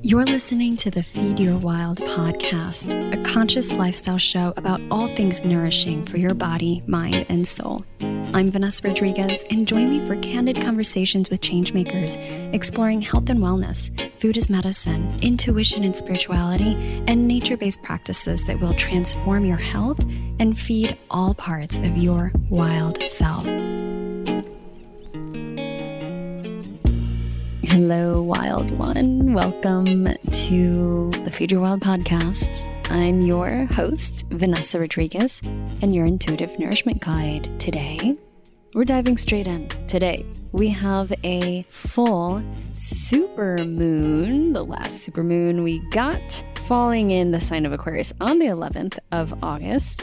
You're listening to the Feed Your Wild podcast, a conscious lifestyle show about all things nourishing for your body, mind, and soul. I'm Vanessa Rodriguez, and join me for candid conversations with changemakers, exploring health and wellness, food as medicine, intuition and spirituality, and nature-based practices that will transform your health and feed all parts of your wild self. Hello, Wild One. Welcome to the Feed Your Wild podcast. I'm your host, Vanessa Rodriguez, and your intuitive nourishment guide. Today, we're diving straight in. Today, we have a full supermoon, the last supermoon we got, falling in the sign of Aquarius on the 11th of August.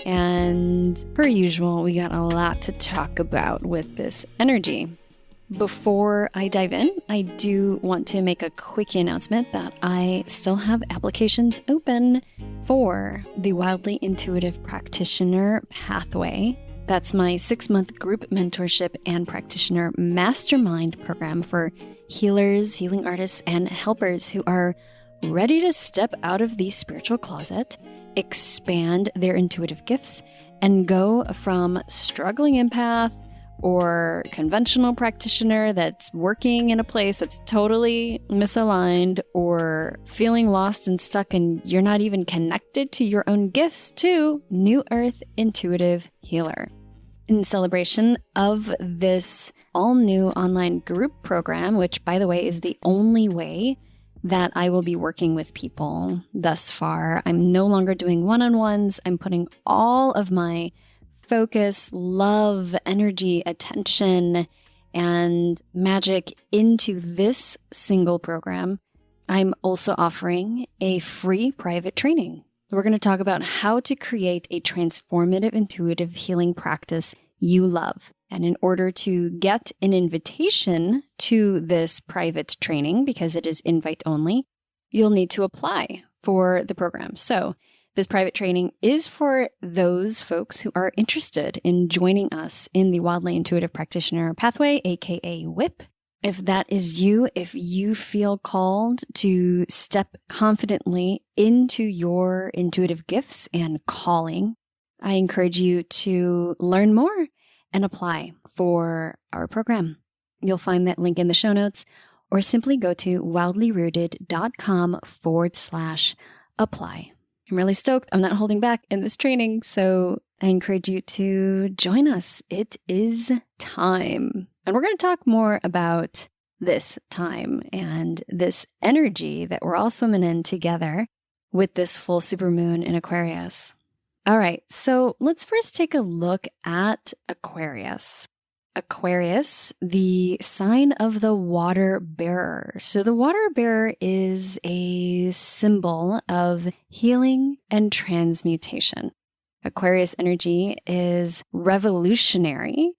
And per usual, we got a lot to talk about with this energy. Before I dive in, I do want to make a quick announcement that I still have applications open for the Wildly Intuitive Practitioner Pathway. That's my 6-month group mentorship and practitioner mastermind program for healers, healing artists, and helpers who are ready to step out of the spiritual closet, expand their intuitive gifts, and go from struggling empath or conventional practitioner that's working in a place that's totally misaligned or feeling lost and stuck and you're not even connected to your own gifts to New Earth Intuitive Healer. In celebration of this all-new online group program, which, by the way, is the only way that I will be working with people thus far. I'm no longer doing one-on-ones. I'm putting all of my focus, love, energy, attention, and magic into this single program. I'm also offering a free private training. We're going to talk about how to create a transformative intuitive healing practice you love. And in order to get an invitation to this private training, because it is invite only, you'll need to apply for the program. So this private training is for those folks who are interested in joining us in the Wildly Intuitive Practitioner Pathway, aka WIP. If that is you, if you feel called to step confidently into your intuitive gifts and calling, I encourage you to learn more and apply for our program. You'll find that link in the show notes, or simply go to wildlyrooted.com/apply. I'm really stoked. I'm not holding back in this training, so I encourage you to join us. It is time. And we're going to talk more about this time and this energy that we're all swimming in together with this full supermoon in Aquarius. All right, so let's first take a look at Aquarius. Aquarius, the sign of the water bearer. So the water bearer is a symbol of healing and transmutation. Aquarius energy is revolutionary.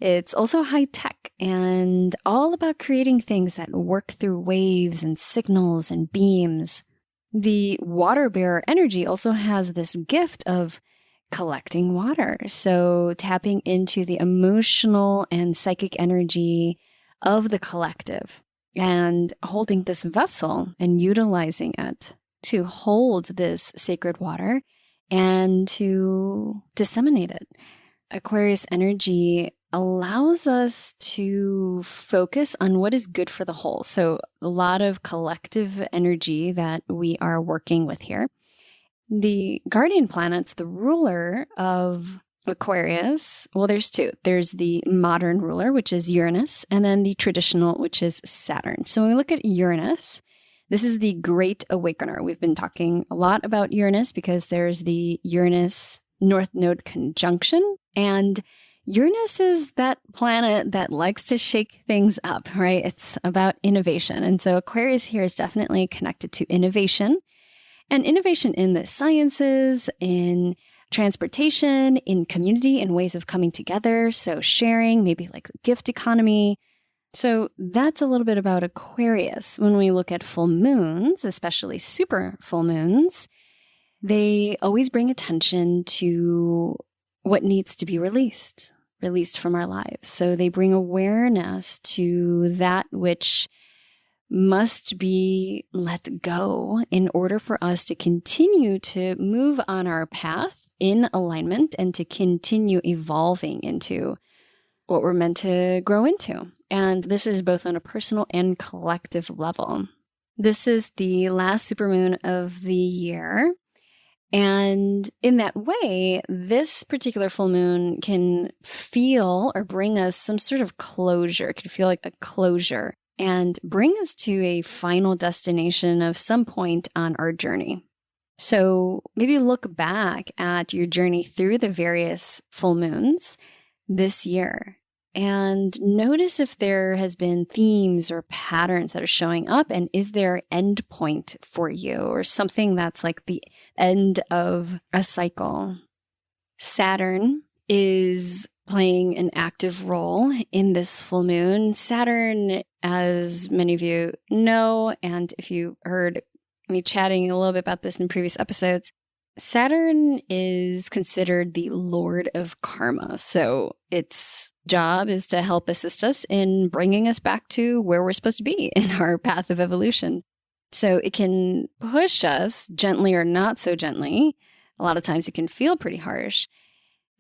It's also high tech and all about creating things that work through waves and signals and beams. The water bearer energy also has this gift of collecting water. So tapping into the emotional and psychic energy of the collective and holding this vessel and utilizing it to hold this sacred water and to disseminate it. Aquarius energy allows us to focus on what is good for the whole. So a lot of collective energy that we are working with here. The guardian planets, the ruler of Aquarius, well, there's two. There's the modern ruler, which is Uranus, and then the traditional, which is Saturn. So when we look at Uranus, this is the great awakener. We've been talking a lot about Uranus because there's the Uranus North Node conjunction, and Uranus is that planet that likes to shake things up, right? It's about innovation. And so Aquarius here is definitely connected to innovation. And innovation in the sciences, in transportation, in community, and ways of coming together. So sharing, maybe like the gift economy. So that's a little bit about Aquarius. When we look at full moons, especially super full moons, they always bring attention to what needs to be released from our lives. So they bring awareness to that which must be let go in order for us to continue to move on our path in alignment and to continue evolving into what we're meant to grow into. And this is both on a personal and collective level. This is the last supermoon of the year. And in that way, this particular full moon can feel or bring us some sort of closure. It can feel like a closure and bring us to a final destination of some point on our journey. So maybe look back at your journey through the various full moons this year and notice if there has been themes or patterns that are showing up, and is there an end point for you or something that's like the end of a cycle. Saturn is playing an active role in this full moon. Saturn, as many of you know, and if you heard me chatting a little bit about this in previous episodes, Saturn is considered the Lord of Karma. So its job is to help assist us in bringing us back to where we're supposed to be in our path of evolution. So it can push us gently or not so gently. A lot of times it can feel pretty harsh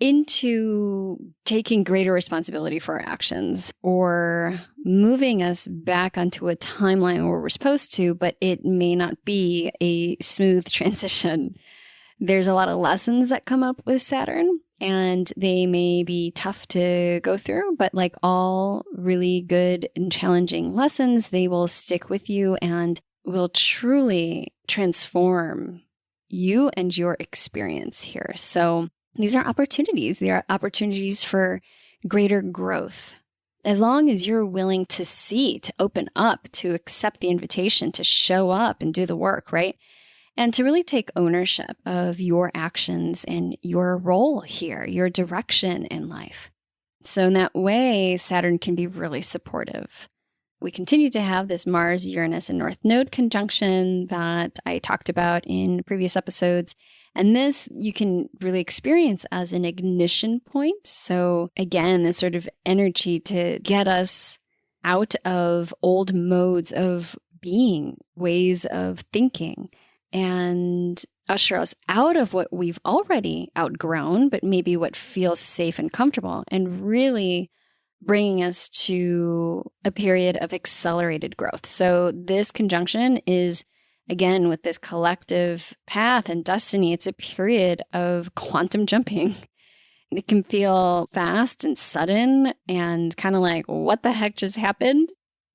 into taking greater responsibility for our actions or moving us back onto a timeline where we're supposed to, but it may not be a smooth transition. There's a lot of lessons that come up with Saturn, and they may be tough to go through, but like all really good and challenging lessons, they will stick with you and will truly transform you and your experience here. So these are opportunities. They are opportunities for greater growth. As long as you're willing to see, to open up, to accept the invitation, to show up and do the work, right? And to really take ownership of your actions and your role here, your direction in life. So in that way, Saturn can be really supportive. We continue to have this Mars, Uranus, and North Node conjunction that I talked about in previous episodes. And this you can really experience as an ignition point. So again, this sort of energy to get us out of old modes of being, ways of thinking, and usher us out of what we've already outgrown, but maybe what feels safe and comfortable, and really bringing us to a period of accelerated growth. So this conjunction is, again, with this collective path and destiny, it's a period of quantum jumping. It can feel fast and sudden and kind of like, what the heck just happened?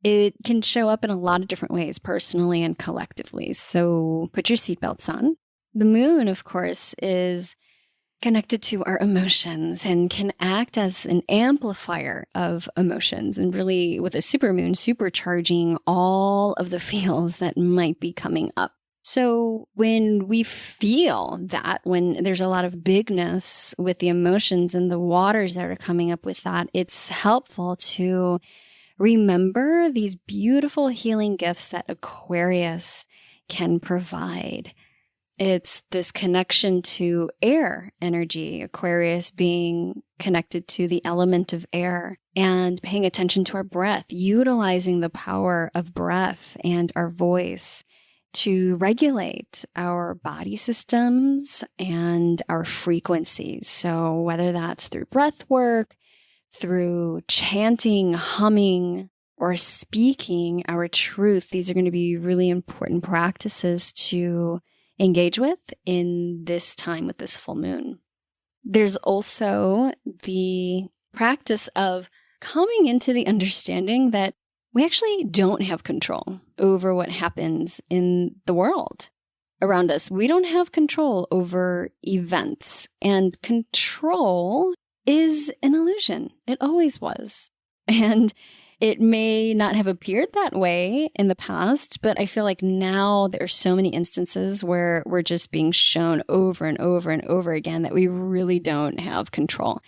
It can show up in a lot of different ways, personally and collectively. So put your seatbelts on. The moon, of course, is connected to our emotions and can act as an amplifier of emotions, and really with a supermoon supercharging all of the feels that might be coming up. So when we feel that, when there's a lot of bigness with the emotions and the waters that are coming up with that, it's helpful to remember these beautiful healing gifts that Aquarius can provide. It's this connection to air energy, Aquarius being connected to the element of air, and paying attention to our breath, utilizing the power of breath and our voice to regulate our body systems and our frequencies. So whether that's through breath work, through chanting, humming, or speaking our truth, these are going to be really important practices to engage with in this time with this full moon. There's also the practice of coming into the understanding that we actually don't have control over what happens in the world around us. We don't have control over events, and control is an illusion. It always was. And it may not have appeared that way in the past, but I feel like now there are so many instances where we're just being shown over and over and over again that we really don't have control.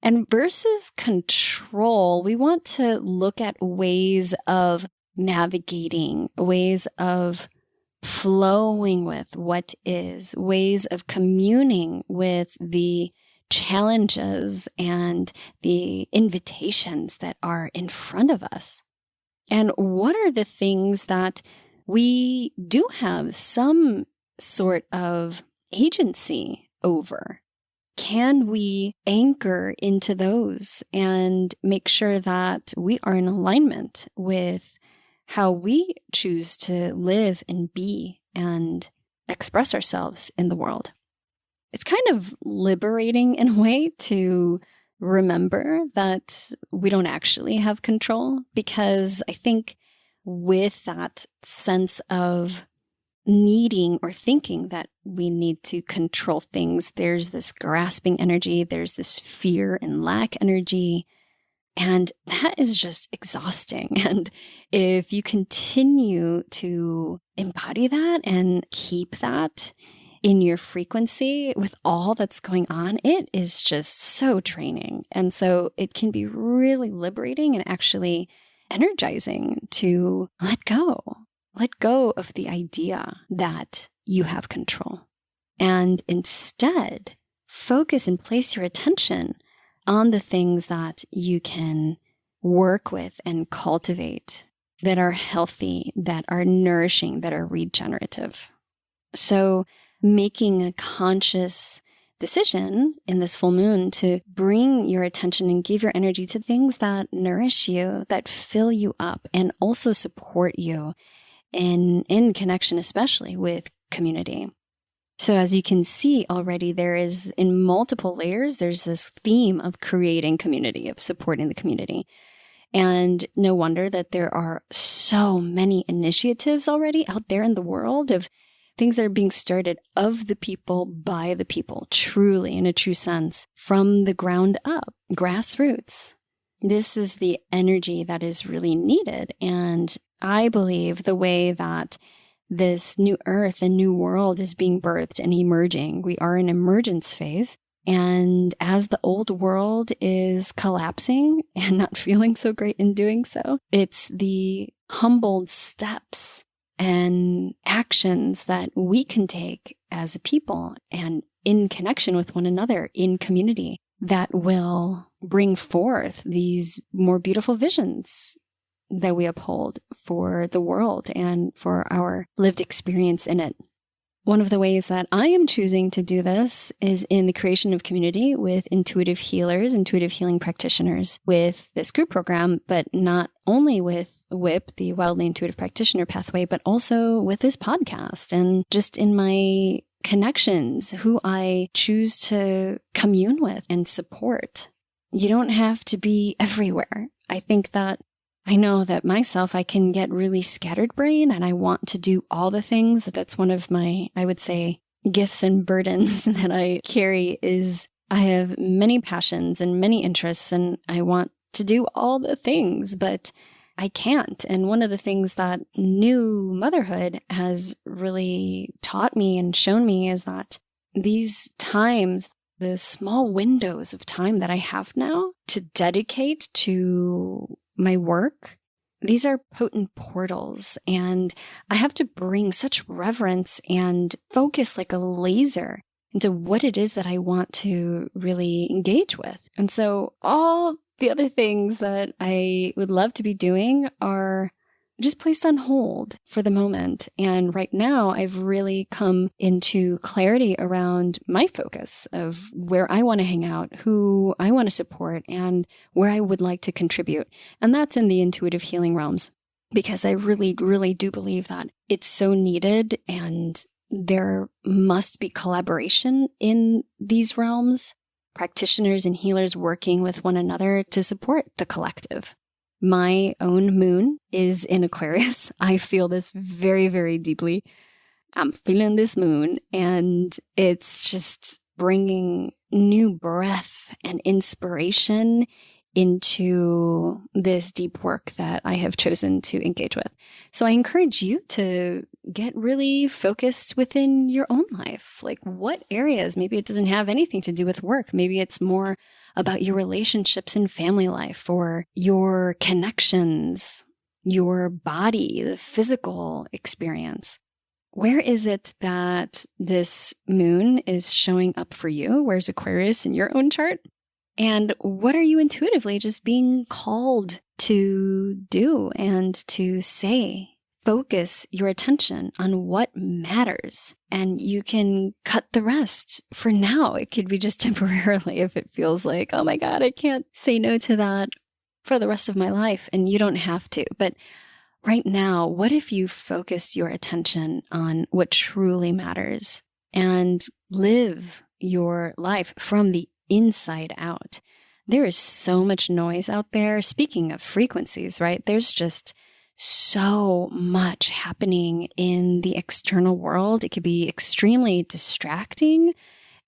And versus control, we want to look at ways of navigating, ways of flowing with what is, ways of communing with the challenges and the invitations that are in front of us. And what are the things that we do have some sort of agency over? Can we anchor into those and make sure that we are in alignment with how we choose to live and be and express ourselves in the world? It's kind of liberating in a way to remember that we don't actually have control, because I think with that sense of needing or thinking that we need to control things, there's this grasping energy, there's this fear and lack energy, and that is just exhausting. And if you continue to embody that and keep that in your frequency with all that's going on, it is just so draining. And so it can be really liberating and actually energizing to let go of the idea that you have control, and instead focus and place your attention on the things that you can work with and cultivate that are healthy, that are nourishing, that are regenerative. So making a conscious decision in this full moon to bring your attention and give your energy to things that nourish you, that fill you up, and also support you in connection, especially with community. So as you can see already, there is, in multiple layers, there's this theme of creating community, of supporting the community. And no wonder that there are so many initiatives already out there in the world of things that are being started of the people, by the people, truly, in a true sense, from the ground up, grassroots. This is the energy that is really needed. And I believe the way that this new earth and new world is being birthed and emerging, we are in emergence phase. And as the old world is collapsing and not feeling so great in doing so, it's the humbled steps and actions that we can take as a people and in connection with one another in community that will bring forth these more beautiful visions that we uphold for the world and for our lived experience in it. One of the ways that I am choosing to do this is in the creation of community with intuitive healers, intuitive healing practitioners with this group program, but not only with WIP, the Wildly Intuitive Practitioner Pathway, but also with this podcast and just in my connections, who I choose to commune with and support. You don't have to be everywhere. I think that I know that myself, I can get really scatterbrained and I want to do all the things. That's one of my, I would say, gifts and burdens that I carry is I have many passions and many interests and I want to do all the things, but I can't. And one of the things that new motherhood has really taught me and shown me is that these times, the small windows of time that I have now to dedicate to my work, these are potent portals, and I have to bring such reverence and focus like a laser into what it is that I want to really engage with. And so all the other things that I would love to be doing are just placed on hold for the moment. And right now, I've really come into clarity around my focus of where I want to hang out, who I want to support, and where I would like to contribute. And that's in the intuitive healing realms, because I really, really do believe that it's so needed and there must be collaboration in these realms, practitioners and healers working with one another to support the collective. My own moon is in Aquarius. I feel this very, very deeply. I'm feeling this moon, and it's just bringing new breath and inspiration into this deep work that I have chosen to engage with. So I encourage you to get really focused within your own life. Like what areas? Maybe it doesn't have anything to do with work. Maybe it's more about your relationships and family life, or your connections, your body, the physical experience. Where is it that this moon is showing up for you? Where's Aquarius in your own chart? And what are you intuitively just being called to do and to say. Focus your attention on what matters, and you can cut the rest for now. It could be just temporarily if it feels like, oh my God, I can't say no to that for the rest of my life. And you don't have to. But right now, what if you focused your attention on what truly matters and live your life from the inside out? There is so much noise out there. Speaking of frequencies, right? There's just so much happening in the external world. It could be extremely distracting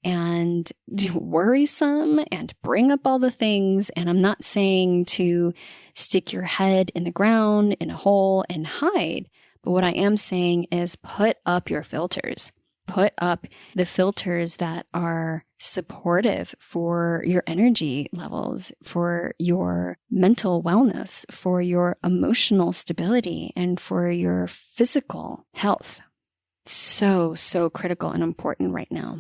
and worrisome and bring up all the things. And I'm not saying to stick your head in the ground in a hole and hide. But what I am saying is put up your filters. Put up the filters that are supportive for your energy levels, for your mental wellness, for your emotional stability, and for your physical health. So critical and important right now.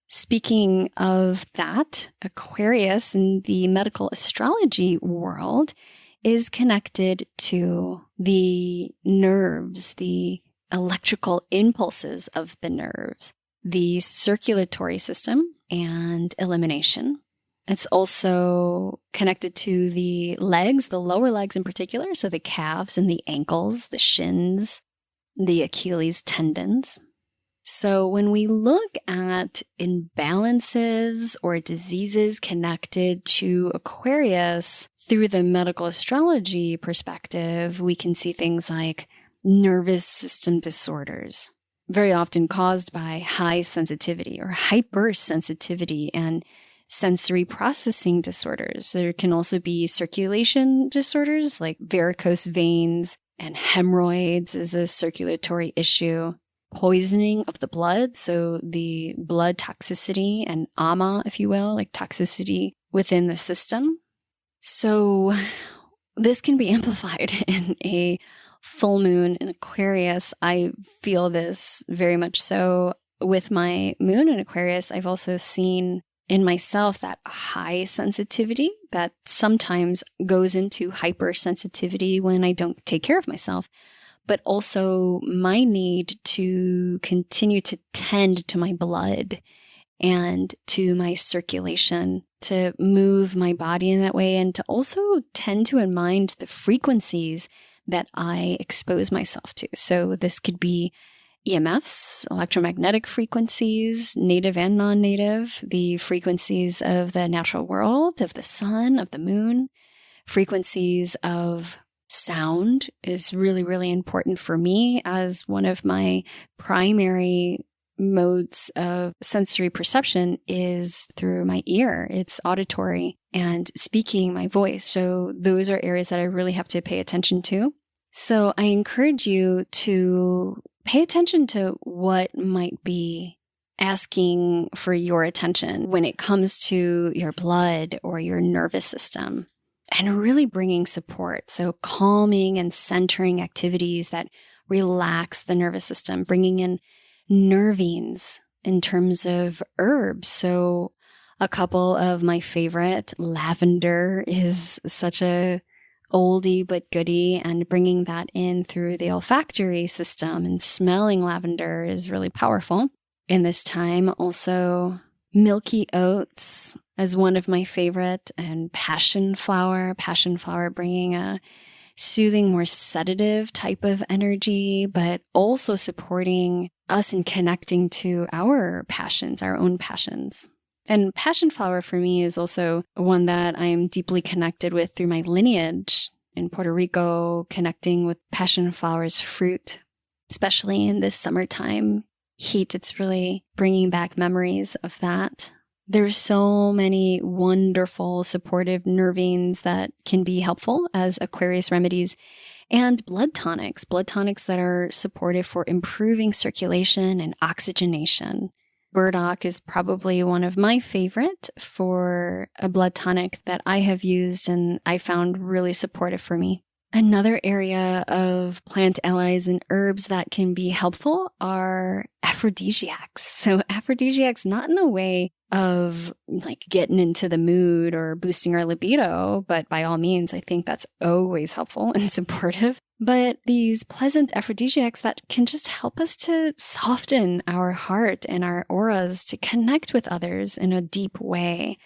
Speaking of that, Aquarius in the medical astrology world is connected to the nerves, the electrical impulses of the nerves, the circulatory system, and elimination. It's also connected to the legs, the lower legs in particular, so the calves and the ankles, the shins, the Achilles tendons. So when we look at imbalances or diseases connected to Aquarius through the medical astrology perspective, we can see things like nervous system disorders, very often caused by high sensitivity or hypersensitivity, and sensory processing disorders. There can also be circulation disorders like varicose veins, and hemorrhoids is a circulatory issue. Poisoning of the blood, so the blood toxicity and ama, if you will, like toxicity within the system. So this can be amplified in a full moon in Aquarius. I feel this very much so with my moon in Aquarius. I've also seen in myself that high sensitivity that sometimes goes into hypersensitivity when I don't take care of myself, but also my need to continue to tend to my blood and to my circulation, to move my body in that way, and to also tend to and mind the frequencies that I expose myself to. So this could be EMFs, electromagnetic frequencies, native and non-native, the frequencies of the natural world, of the sun, of the moon, frequencies of sound is really, really important for me as one of my primary modes of sensory perception is through my ear. It's auditory and speaking, my voice. So those are areas that I really have to pay attention to. So I encourage you to pay attention to what might be asking for your attention when it comes to your blood or your nervous system, and really bringing support. So calming and centering activities that relax the nervous system, bringing in nervines in terms of herbs. So a couple of my favorite, lavender is such a oldie but goodie, and bringing that in through the olfactory system and smelling lavender is really powerful in this time. Also, milky oats as one of my favorite, and passion flower bringing a soothing, more sedative type of energy, but also supporting us in connecting to our passions, our own passions. And passion flower for me is also one that I'm deeply connected with through my lineage in Puerto Rico, connecting with passion flower's fruit, especially in this summertime heat. It's really bringing back memories of that. There's so many wonderful supportive nervines that can be helpful as Aquarius remedies, and blood tonics that are supportive for improving circulation and oxygenation. Burdock is probably one of my favorite for a blood tonic that I have used and I found really supportive for me. Another area of plant allies and herbs that can be helpful are aphrodisiacs. So aphrodisiacs, not in a way of like getting into the mood or boosting our libido, but by all means, I think that's always helpful and supportive. But these pleasant aphrodisiacs that can just help us to soften our heart and our auras, to connect with others in a deep way,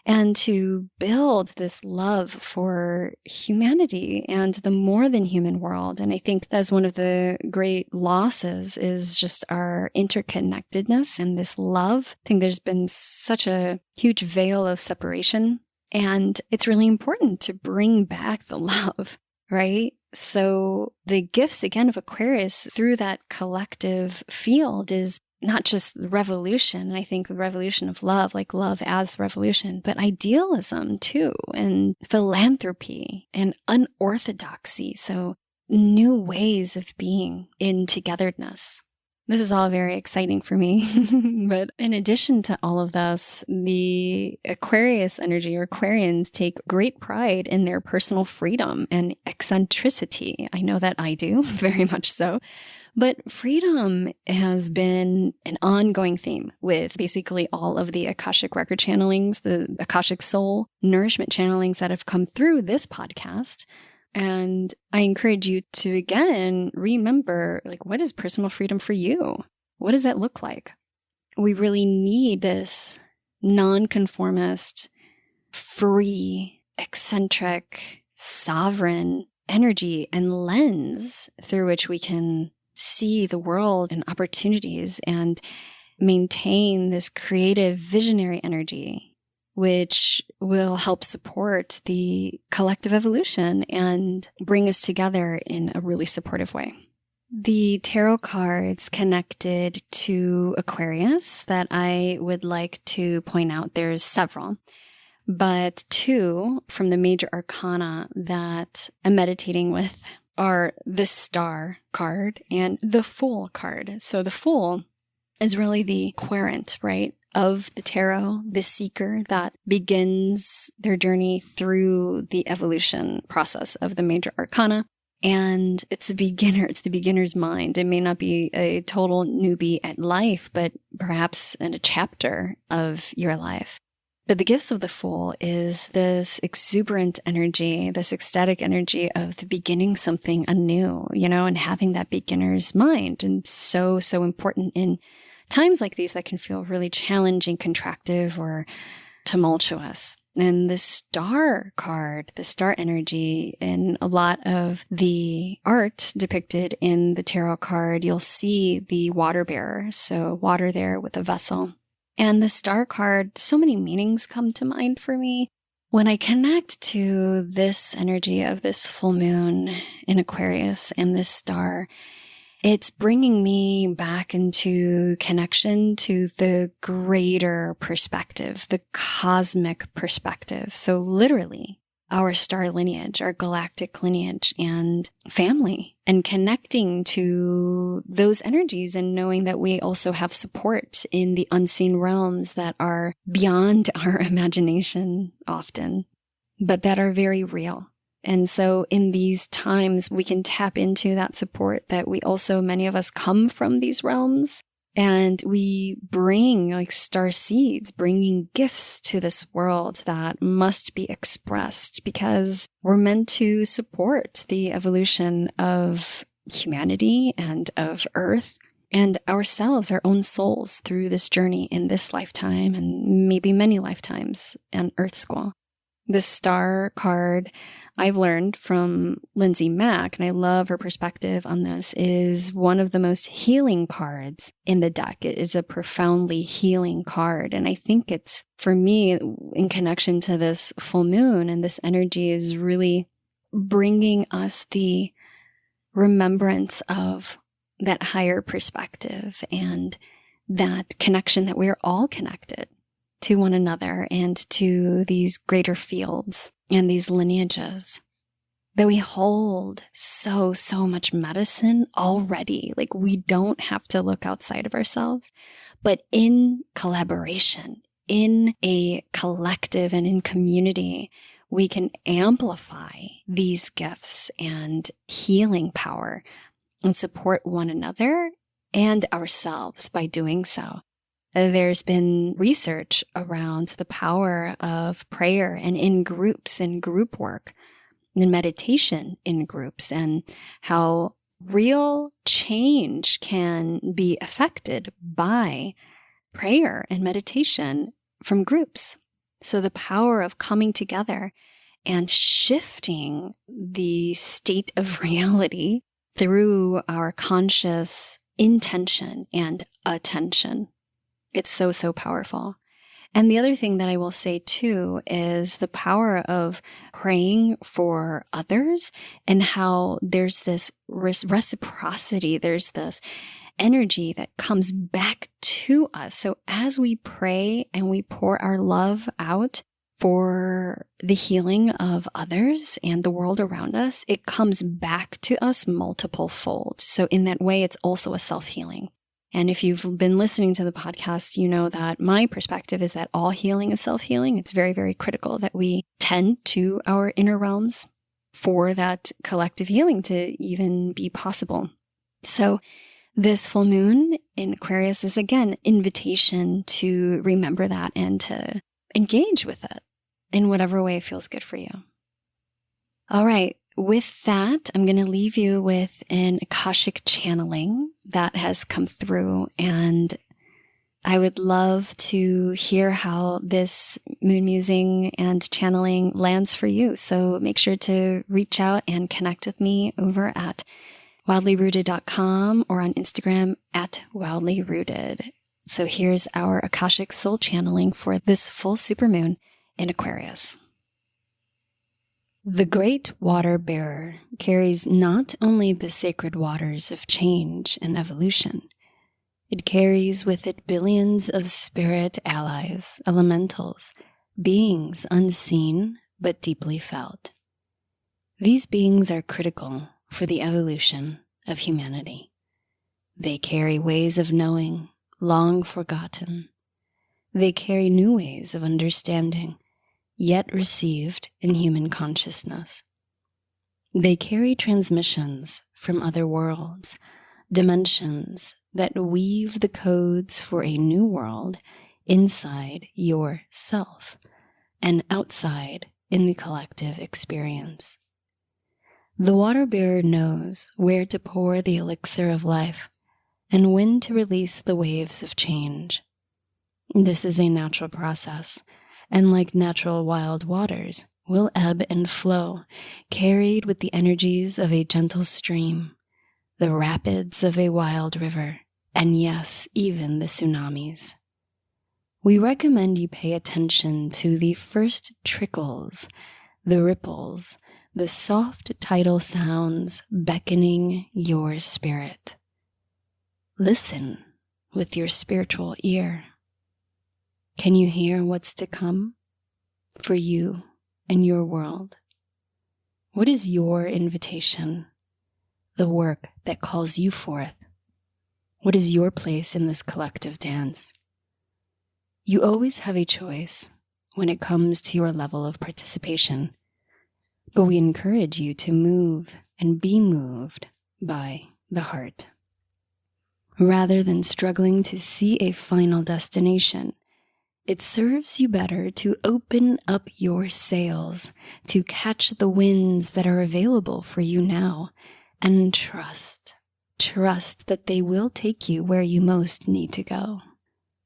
and to build this love for humanity and the more than human world. And I think that's one of the great losses, is just our interconnectedness and this love. I think there's been such a huge veil of separation, and it's really important to bring back the love, right? So the gifts, again, of Aquarius through that collective field is not just the revolution. I think the revolution of love, like love as revolution, but idealism too, and philanthropy and unorthodoxy. So new ways of being in togetherness. This is all very exciting for me. But in addition to all of this, the Aquarius energy, or Aquarians, take great pride in their personal freedom and eccentricity. I know that I do, very much so. But freedom has been an ongoing theme with basically all of the Akashic record channelings, the Akashic soul nourishment channelings that have come through this podcast. And I encourage you to, again, remember, like, what is personal freedom for you? What does that look like? We really need this nonconformist, free, eccentric, sovereign energy and lens through which we can see the world and opportunities and maintain this creative, visionary energy, which will help support the collective evolution and bring us together in a really supportive way. The tarot cards connected to Aquarius that I would like to point out, there's several, but two from the major arcana that I'm meditating with are the Star card and the Fool card. So the Fool is really the querent, right, of the tarot, the seeker that begins their journey through the evolution process of the major arcana. And it's a beginner, it's the beginner's mind. It may not be a total newbie at life, but perhaps in a chapter of your life. But the gifts of the Fool is this exuberant energy, this ecstatic energy of the beginning something anew, and having that beginner's mind. And so important in times like these that can feel really challenging, contractive, or tumultuous. And the Star card, the Star energy, in a lot of the art depicted in the tarot card, you'll see the water bearer. So water there with a vessel. And the Star card, so many meanings come to mind for me. When I connect to this energy of this full moon in Aquarius and this star, it's bringing me back into connection to the greater perspective, the cosmic perspective. So literally, our star lineage, our galactic lineage and family, and connecting to those energies and knowing that we also have support in the unseen realms that are beyond our imagination often, but that are very real. And so in these times, we can tap into that support that we also, many of us come from these realms. And we bring, like star seeds, bringing gifts to this world that must be expressed because we're meant to support the evolution of humanity and of Earth and ourselves, our own souls, through this journey in this lifetime and maybe many lifetimes in Earth School. This Star card, I've learned from Lindsay Mack, and I love her perspective on this, is one of the most healing cards in the deck. It is a profoundly healing card. And I think it's, for me, in connection to this full moon, and this energy is really bringing us the remembrance of that higher perspective and that connection that we're all connected to one another and to these greater fields and these lineages, that we hold so much medicine already. Like, we don't have to look outside of ourselves, but in collaboration, in a collective and in community, we can amplify these gifts and healing power and support one another and ourselves by doing so. There's been research around the power of prayer and in groups and group work and meditation in groups, and how real change can be affected by prayer and meditation from groups. So the power of coming together and shifting the state of reality through our conscious intention and attention. It's so, so powerful. And the other thing that I will say too is the power of praying for others, and how there's this reciprocity, there's this energy that comes back to us. So as we pray and we pour our love out for the healing of others and the world around us, it comes back to us multiple fold. So in that way, it's also a self-healing. And if you've been listening to the podcast, you know that my perspective is that all healing is self-healing. It's very, very critical that we tend to our inner realms for that collective healing to even be possible. So this full moon in Aquarius is, again, invitation to remember that and to engage with it in whatever way feels good for you. All right. With that, I'm going to leave you with an Akashic channeling that has come through, and I would love to hear how this moon musing and channeling lands for you. So make sure to reach out and connect with me over at wildlyrooted.com or on Instagram at wildlyrooted. So here's our Akashic soul channeling for this full supermoon in Aquarius. The great water bearer carries not only the sacred waters of change and evolution, it carries with it billions of spirit allies, elementals, beings unseen but deeply felt. These beings are critical for the evolution of humanity. They carry ways of knowing long forgotten. They carry new ways of understanding, yet received in human consciousness. They carry transmissions from other worlds, dimensions that weave the codes for a new world inside yourself and outside in the collective experience. The water bearer knows where to pour the elixir of life and when to release the waves of change. This is a natural process, and like natural wild waters, will ebb and flow, carried with the energies of a gentle stream, the rapids of a wild river, and yes, even the tsunamis. We recommend you pay attention to the first trickles, the ripples, the soft tidal sounds beckoning your spirit. Listen with your spiritual ear. Can you hear what's to come for you and your world? What is your invitation, the work that calls you forth? What is your place in this collective dance? You always have a choice when it comes to your level of participation, but we encourage you to move and be moved by the heart. Rather than struggling to see a final destination, it serves you better to open up your sails, to catch the winds that are available for you now, and trust that they will take you where you most need to go.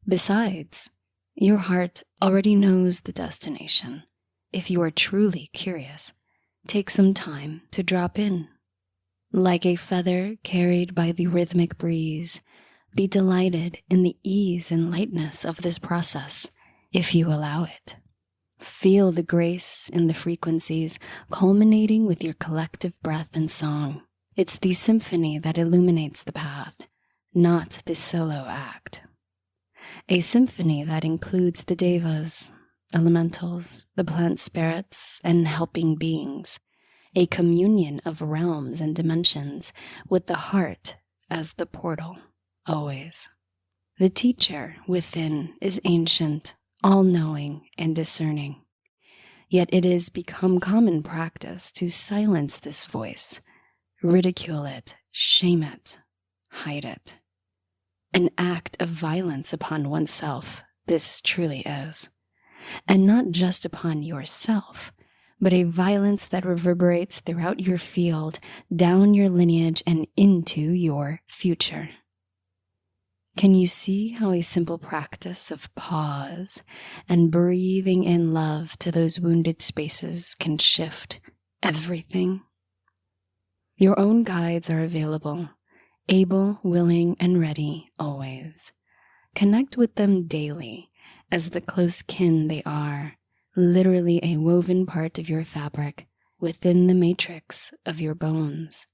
Besides, your heart already knows the destination. If you are truly curious, take some time to drop in. Like a feather carried by the rhythmic breeze, be delighted in the ease and lightness of this process, if you allow it. Feel the grace in the frequencies, culminating with your collective breath and song. It's the symphony that illuminates the path, not the solo act. A symphony that includes the devas, elementals, the plant spirits, and helping beings. A communion of realms and dimensions with the heart as the portal, always. The teacher within is ancient, all-knowing and discerning. Yet it has become common practice to silence this voice, ridicule it, shame it, hide it. An act of violence upon oneself, this truly is. And not just upon yourself, but a violence that reverberates throughout your field, down your lineage, and into your future. Can you see how a simple practice of pause and breathing in love to those wounded spaces can shift everything? Your own guides are available, able, willing, and ready always. Connect with them daily as the close kin they are, literally a woven part of your fabric within the matrix of your bones.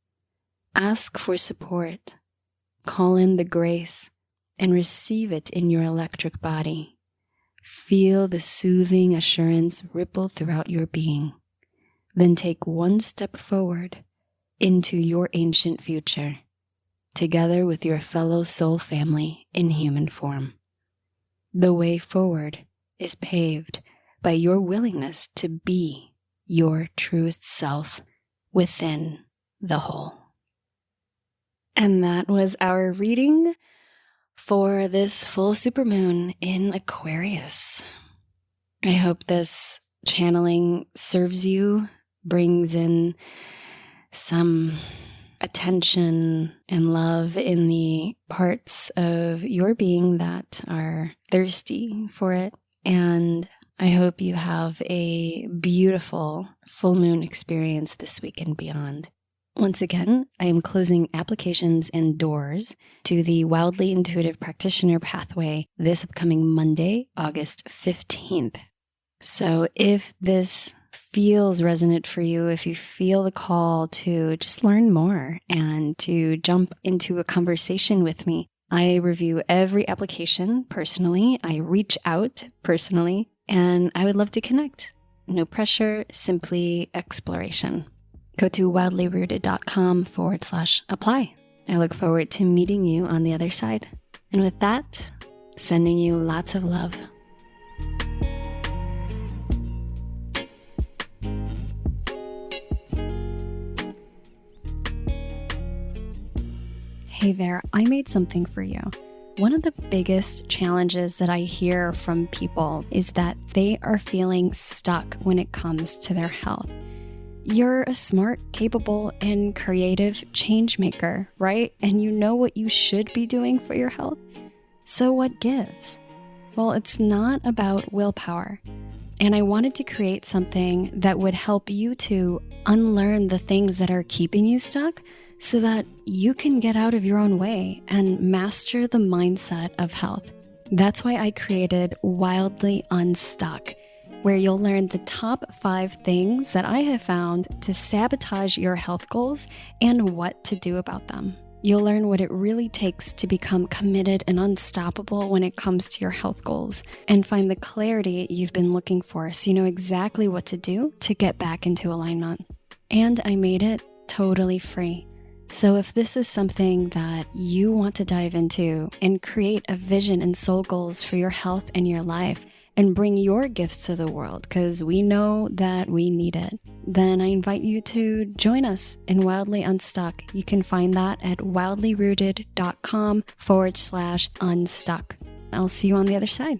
Ask for support, call in the grace, and receive it in your electric body. Feel the soothing assurance ripple throughout your being. Then take one step forward into your ancient future, together with your fellow soul family in human form. The way forward is paved by your willingness to be your truest self within the whole. And that was our reading for this full supermoon in Aquarius. I hope this channeling serves you, brings in some attention and love in the parts of your being that are thirsty for it. And I hope you have a beautiful full moon experience this week and beyond. Once again, I am closing applications and doors to the Wildly Intuitive Practitioner Pathway this upcoming Monday, August 15th. So if this feels resonant for you, if you feel the call to just learn more and to jump into a conversation with me, I review every application personally. I reach out personally, and I would love to connect. No pressure, simply exploration. Go to wildlyrooted.com/apply. I look forward to meeting you on the other side. And with that, sending you lots of love. Hey there, I made something for you. One of the biggest challenges that I hear from people is that they are feeling stuck when it comes to their health. You're a smart, capable, and creative change maker, right? And you know what you should be doing for your health. So what gives? Well, it's not about willpower. And I wanted to create something that would help you to unlearn the things that are keeping you stuck so that you can get out of your own way and master the mindset of health. That's why I created Wildly Unstuck, where you'll learn the top 5 things that I have found to sabotage your health goals and what to do about them. You'll learn what it really takes to become committed and unstoppable when it comes to your health goals and find the clarity you've been looking for so you know exactly what to do to get back into alignment. And I made it totally free. So if this is something that you want to dive into and create a vision and soul goals for your health and your life, and bring your gifts to the world, because we know that we need it, then I invite you to join us in Wildly Unstuck. You can find that at wildlyrooted.com/unstuck. I'll see you on the other side.